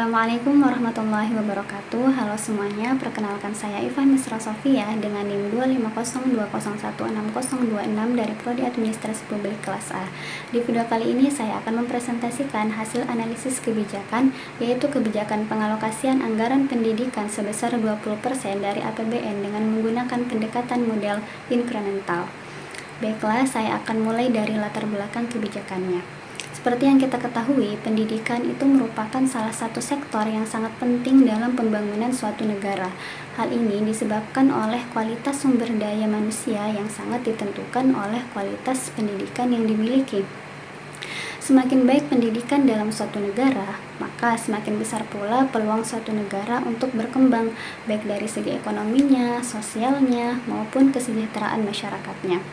Assalamualaikum warahmatullahi wabarakatuh. Halo semuanya, perkenalkan saya Iva Misra Sofia dengan NIM 25020166026 dari Prodi Administrasi Publik kelas A. Di video kali ini saya akan mempresentasikan hasil analisis kebijakan, yaitu kebijakan pengalokasian anggaran pendidikan sebesar 20% dari APBN dengan menggunakan pendekatan model inkremental. Baiklah, saya akan mulai dari latar belakang kebijakannya. Seperti yang kita ketahui, pendidikan itu merupakan salah satu sektor yang sangat penting dalam pembangunan suatu negara. Hal ini disebabkan oleh kualitas sumber daya manusia yang sangat ditentukan oleh kualitas pendidikan yang dimiliki. Semakin baik pendidikan dalam suatu negara, maka semakin besar pula peluang suatu negara untuk berkembang, baik dari segi ekonominya, sosialnya, maupun kesejahteraan masyarakatnya.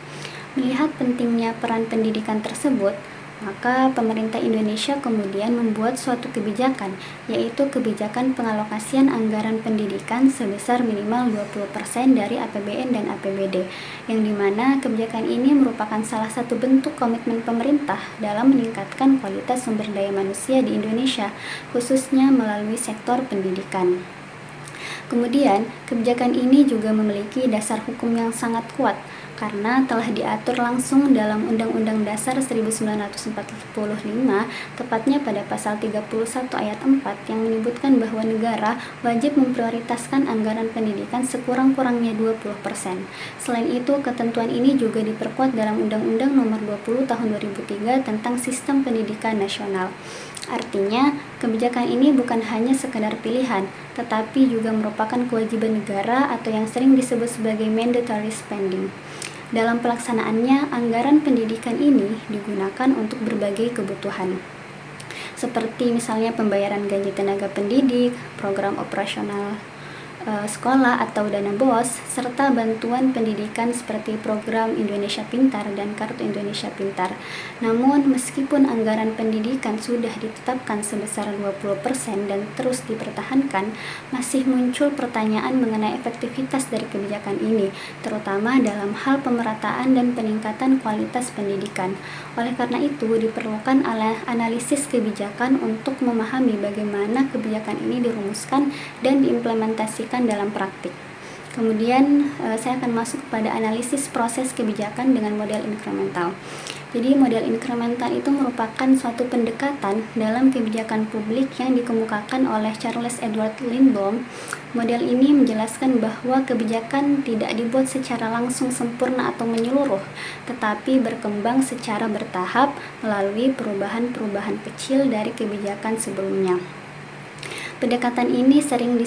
Melihat pentingnya peran pendidikan tersebut, maka pemerintah Indonesia kemudian membuat suatu kebijakan, yaitu kebijakan pengalokasian anggaran pendidikan sebesar minimal 20% dari APBN dan APBD, yang dimana kebijakan ini merupakan salah satu bentuk komitmen pemerintah dalam meningkatkan kualitas sumber daya manusia di Indonesia, khususnya melalui sektor pendidikan. Kemudian, kebijakan ini juga memiliki dasar hukum yang sangat kuat, karena telah diatur langsung dalam Undang-Undang Dasar 1945, tepatnya pada pasal 31 ayat 4 yang menyebutkan bahwa negara wajib memprioritaskan anggaran pendidikan sekurang-kurangnya 20%. Selain itu, ketentuan ini juga diperkuat dalam Undang-Undang Nomor 20 Tahun 2003 tentang Sistem Pendidikan Nasional. Artinya, kebijakan ini bukan hanya sekedar pilihan, tetapi juga merupakan kewajiban negara atau yang sering disebut sebagai mandatory spending. Dalam pelaksanaannya, anggaran pendidikan ini digunakan untuk berbagai kebutuhan, seperti misalnya pembayaran gaji tenaga pendidik, program operasional sekolah atau dana BOS, serta bantuan pendidikan seperti program Indonesia Pintar dan Kartu Indonesia Pintar. Namun, meskipun anggaran pendidikan sudah ditetapkan sebesar 20% dan terus dipertahankan, masih muncul pertanyaan mengenai efektivitas dari kebijakan ini, terutama dalam hal pemerataan dan peningkatan kualitas pendidikan. Oleh karena itu, diperlukan analisis kebijakan untuk memahami bagaimana kebijakan ini dirumuskan dan diimplementasikan dalam praktik. Kemudian saya akan masuk pada analisis proses kebijakan dengan model inkremental. Jadi model inkremental itu merupakan suatu pendekatan dalam kebijakan publik yang dikemukakan oleh Charles Edward Lindblom. Model ini menjelaskan bahwa kebijakan tidak dibuat secara langsung sempurna atau menyeluruh, tetapi berkembang secara bertahap melalui perubahan-perubahan kecil dari kebijakan sebelumnya. Pendekatan ini sering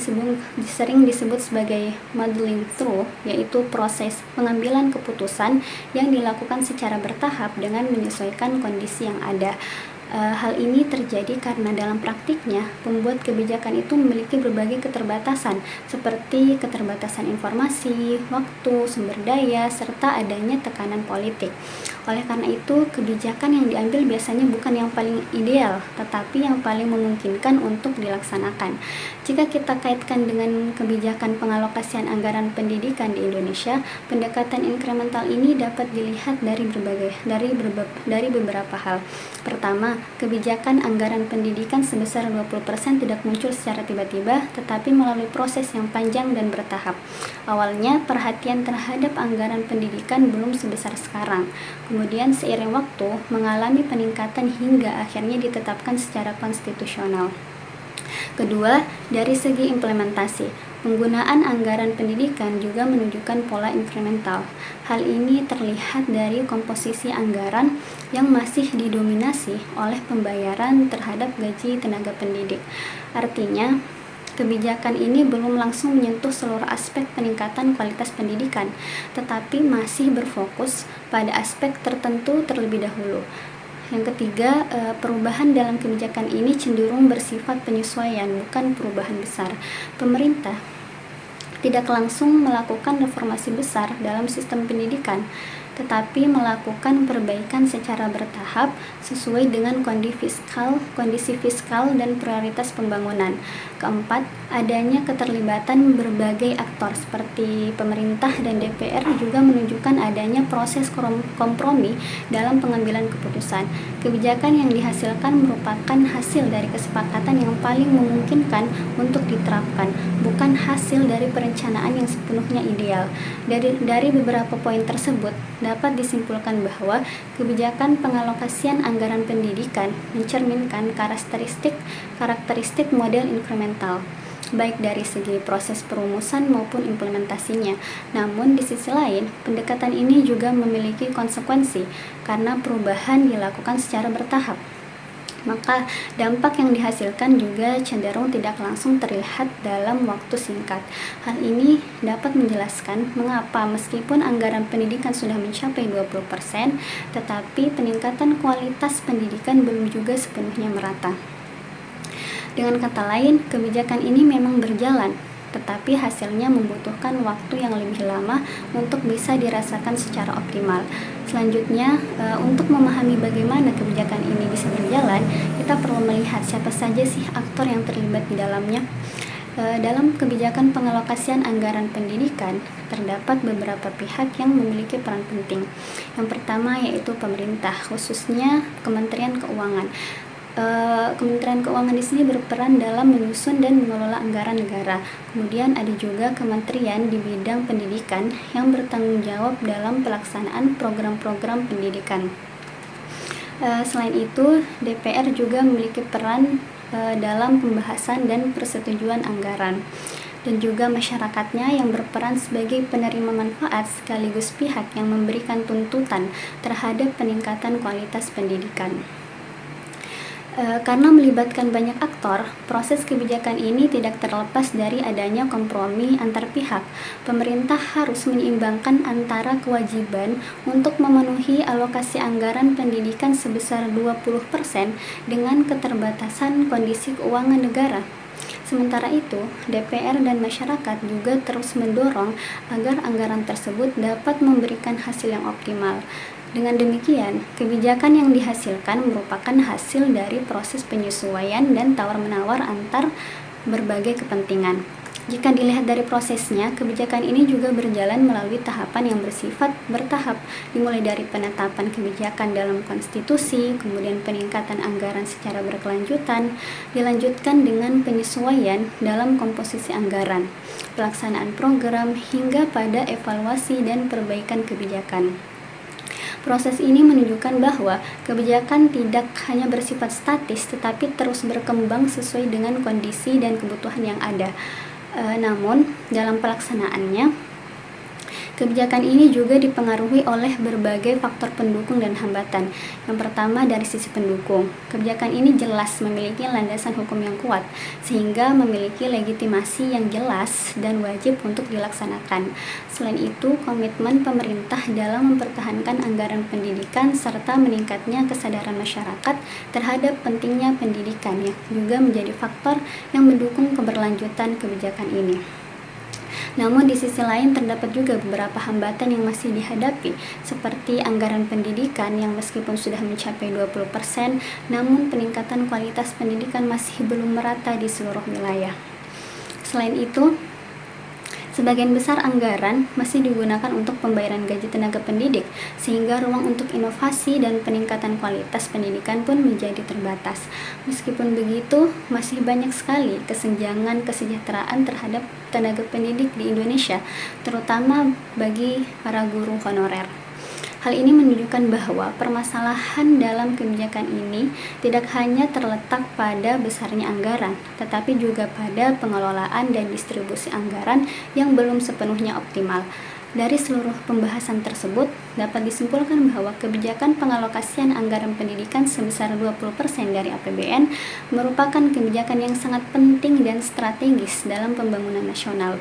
disebut sebagai modeling through, yaitu proses pengambilan keputusan yang dilakukan secara bertahap dengan menyesuaikan kondisi yang ada. Hal ini terjadi karena dalam praktiknya, pembuat kebijakan itu memiliki berbagai keterbatasan, seperti keterbatasan informasi, waktu, sumber daya, serta adanya tekanan politik. Oleh karena itu, kebijakan yang diambil biasanya bukan yang paling ideal, tetapi yang paling memungkinkan untuk dilaksanakan. Jika kita kaitkan dengan kebijakan pengalokasian anggaran pendidikan di Indonesia, pendekatan inkremental ini dapat dilihat dari beberapa hal. Pertama, kebijakan anggaran pendidikan sebesar 20% tidak muncul secara tiba-tiba, tetapi melalui proses yang panjang dan bertahap. Awalnya, perhatian terhadap anggaran pendidikan belum sebesar sekarang. Kemudian seiring waktu mengalami peningkatan hingga akhirnya ditetapkan secara konstitusional. Kedua, dari segi implementasi, penggunaan anggaran pendidikan juga menunjukkan pola inkremental. Hal ini terlihat dari komposisi anggaran yang masih didominasi oleh pembayaran terhadap gaji tenaga pendidik. Artinya, kebijakan ini belum langsung menyentuh seluruh aspek peningkatan kualitas pendidikan, tetapi masih berfokus pada aspek tertentu terlebih dahulu. Yang ketiga, perubahan dalam kebijakan ini cenderung bersifat penyesuaian, bukan perubahan besar. Pemerintah tidak langsung melakukan reformasi besar dalam sistem pendidikan, tetapi melakukan perbaikan secara bertahap sesuai dengan kondisi fiskal dan prioritas pembangunan. Keempat, adanya keterlibatan berbagai aktor seperti pemerintah dan DPR juga menunjukkan adanya proses kompromi dalam pengambilan keputusan. Kebijakan yang dihasilkan merupakan hasil dari kesepakatan yang paling memungkinkan untuk diterapkan, bukan hasil dari perencanaan yang sepenuhnya ideal. Dari beberapa poin tersebut, dapat disimpulkan bahwa kebijakan pengalokasian anggaran pendidikan mencerminkan karakteristik model inkremental, baik dari segi proses perumusan maupun implementasinya. Namun di sisi lain, pendekatan ini juga memiliki konsekuensi karena perubahan dilakukan secara bertahap. Maka dampak yang dihasilkan juga cenderung tidak langsung terlihat dalam waktu singkat. Hal ini dapat menjelaskan mengapa meskipun anggaran pendidikan sudah mencapai 20%, tetapi peningkatan kualitas pendidikan belum juga sepenuhnya merata. Dengan kata lain, kebijakan ini memang berjalan, tetapi hasilnya membutuhkan waktu yang lebih lama untuk bisa dirasakan secara optimal. Selanjutnya, untuk memahami bagaimana kebijakan ini bisa berjalan, kita perlu melihat siapa saja sih aktor yang terlibat di dalamnya. Dalam kebijakan pengalokasian anggaran pendidikan, terdapat beberapa pihak yang memiliki peran penting. Yang pertama yaitu pemerintah, khususnya Kementerian Keuangan. Kementerian Keuangan di sini berperan dalam menyusun dan mengelola anggaran negara. Kemudian ada juga kementerian di bidang pendidikan yang bertanggung jawab dalam pelaksanaan program-program pendidikan. Selain itu, DPR juga memiliki peran dalam pembahasan dan persetujuan anggaran, dan juga masyarakatnya yang berperan sebagai penerima manfaat sekaligus pihak yang memberikan tuntutan terhadap peningkatan kualitas pendidikan. Karena melibatkan banyak aktor, proses kebijakan ini tidak terlepas dari adanya kompromi antar pihak. Pemerintah harus menyeimbangkan antara kewajiban untuk memenuhi alokasi anggaran pendidikan sebesar 20% dengan keterbatasan kondisi keuangan negara. Sementara itu, DPR dan masyarakat juga terus mendorong agar anggaran tersebut dapat memberikan hasil yang optimal. Dengan demikian, kebijakan yang dihasilkan merupakan hasil dari proses penyesuaian dan tawar-menawar antar berbagai kepentingan. Jika dilihat dari prosesnya, kebijakan ini juga berjalan melalui tahapan yang bersifat bertahap, dimulai dari penetapan kebijakan dalam konstitusi, kemudian peningkatan anggaran secara berkelanjutan, dilanjutkan dengan penyesuaian dalam komposisi anggaran, pelaksanaan program, hingga pada evaluasi dan perbaikan kebijakan. Proses ini menunjukkan bahwa kebijakan tidak hanya bersifat statis, tetapi terus berkembang sesuai dengan kondisi dan kebutuhan yang ada. Namun, dalam pelaksanaannya, kebijakan ini juga dipengaruhi oleh berbagai faktor pendukung dan hambatan. Yang pertama, dari sisi pendukung. Kebijakan ini jelas memiliki landasan hukum yang kuat, sehingga memiliki legitimasi yang jelas dan wajib untuk dilaksanakan. Selain itu, komitmen pemerintah dalam mempertahankan anggaran pendidikan serta meningkatnya kesadaran masyarakat terhadap pentingnya pendidikan juga menjadi faktor yang mendukung keberlanjutan kebijakan ini. Namun di sisi lain terdapat juga beberapa hambatan yang masih dihadapi, seperti anggaran pendidikan yang meskipun sudah mencapai 20%, namun peningkatan kualitas pendidikan masih belum merata di seluruh wilayah. Selain itu, sebagian besar anggaran masih digunakan untuk pembayaran gaji tenaga pendidik, sehingga ruang untuk inovasi dan peningkatan kualitas pendidikan pun menjadi terbatas. Meskipun begitu, masih banyak sekali kesenjangan kesejahteraan terhadap tenaga pendidik di Indonesia, terutama bagi para guru honorer. Hal ini menunjukkan bahwa permasalahan dalam kebijakan ini tidak hanya terletak pada besarnya anggaran, tetapi juga pada pengelolaan dan distribusi anggaran yang belum sepenuhnya optimal. Dari seluruh pembahasan tersebut, dapat disimpulkan bahwa kebijakan pengalokasian anggaran pendidikan sebesar 20% dari APBN merupakan kebijakan yang sangat penting dan strategis dalam pembangunan nasional.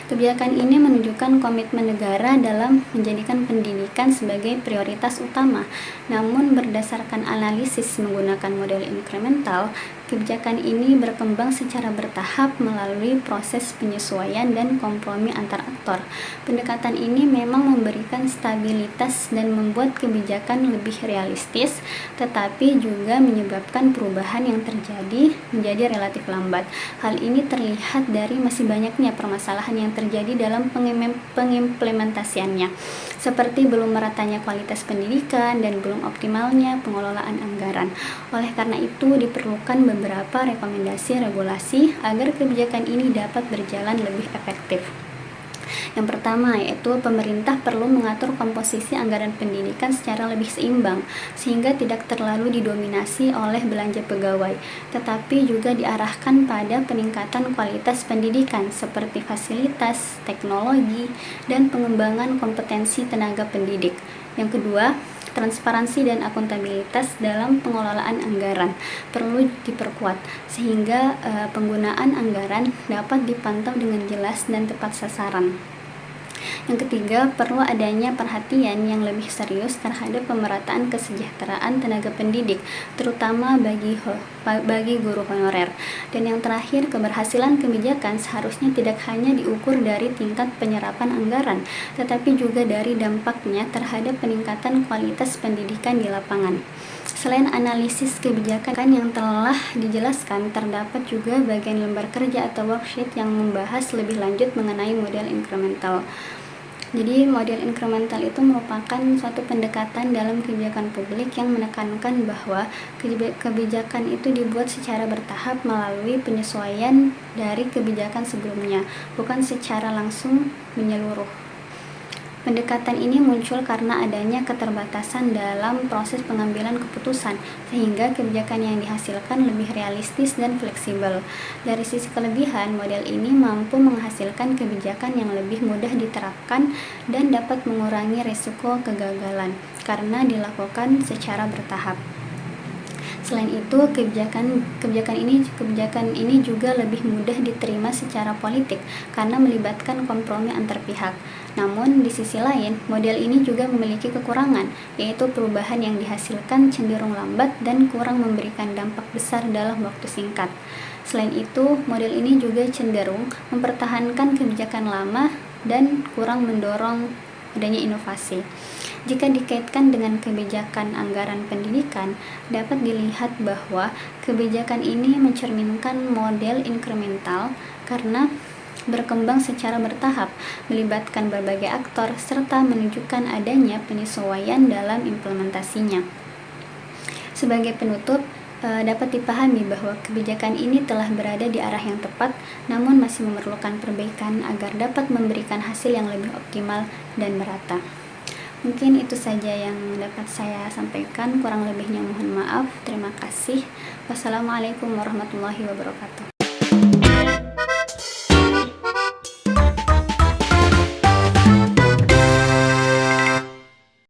Kebijakan ini menunjukkan komitmen negara dalam menjadikan pendidikan sebagai prioritas utama. Namun berdasarkan analisis menggunakan model inkremental, Kebijakan ini berkembang secara bertahap melalui proses penyesuaian dan kompromi antar aktor. Pendekatan ini memang memberikan stabilitas dan membuat kebijakan lebih realistis, tetapi juga menyebabkan perubahan yang terjadi menjadi relatif lambat. Hal ini terlihat dari masih banyaknya permasalahan yang terjadi dalam pengimplementasiannya, seperti belum meratanya kualitas pendidikan dan belum optimalnya pengelolaan anggaran. Oleh karena itu, diperlukan beberapa rekomendasi regulasi agar kebijakan ini dapat berjalan lebih efektif. Yang pertama yaitu pemerintah perlu mengatur komposisi anggaran pendidikan secara lebih seimbang, sehingga tidak terlalu didominasi oleh belanja pegawai, tetapi juga diarahkan pada peningkatan kualitas pendidikan seperti fasilitas, teknologi, dan pengembangan kompetensi tenaga pendidik. Yang kedua, transparansi dan akuntabilitas dalam pengelolaan anggaran perlu diperkuat sehingga penggunaan anggaran dapat dipantau dengan jelas dan tepat sasaran. Yang ketiga, perlu adanya perhatian yang lebih serius terhadap pemerataan kesejahteraan tenaga pendidik, terutama bagi guru honorer. Dan yang terakhir, keberhasilan kebijakan seharusnya tidak hanya diukur dari tingkat penyerapan anggaran, tetapi juga dari dampaknya terhadap peningkatan kualitas pendidikan di lapangan. Selain analisis kebijakan yang telah dijelaskan, terdapat juga bagian lembar kerja atau worksheet yang membahas lebih lanjut mengenai model incremental. Jadi model incremental itu merupakan suatu pendekatan dalam kebijakan publik yang menekankan bahwa kebijakan itu dibuat secara bertahap melalui penyesuaian dari kebijakan sebelumnya, bukan secara langsung menyeluruh. Pendekatan ini muncul karena adanya keterbatasan dalam proses pengambilan keputusan, sehingga kebijakan yang dihasilkan lebih realistis dan fleksibel. Dari sisi kelebihan, model ini mampu menghasilkan kebijakan yang lebih mudah diterapkan dan dapat mengurangi risiko kegagalan karena dilakukan secara bertahap. Selain itu, kebijakan ini juga lebih mudah diterima secara politik karena melibatkan kompromi antar pihak. Namun, di sisi lain, model ini juga memiliki kekurangan, yaitu perubahan yang dihasilkan cenderung lambat dan kurang memberikan dampak besar dalam waktu singkat. Selain itu, model ini juga cenderung mempertahankan kebijakan lama dan kurang mendorong adanya inovasi. Jika dikaitkan dengan kebijakan anggaran pendidikan, dapat dilihat bahwa kebijakan ini mencerminkan model incremental karena berkembang secara bertahap, melibatkan berbagai aktor, serta menunjukkan adanya penyesuaian dalam implementasinya. Sebagai penutup, dapat dipahami bahwa kebijakan ini telah berada di arah yang tepat, namun masih memerlukan perbaikan agar dapat memberikan hasil yang lebih optimal dan merata. Mungkin itu saja yang dapat saya sampaikan, kurang lebihnya mohon maaf. Terima kasih. Wassalamualaikum warahmatullahi wabarakatuh.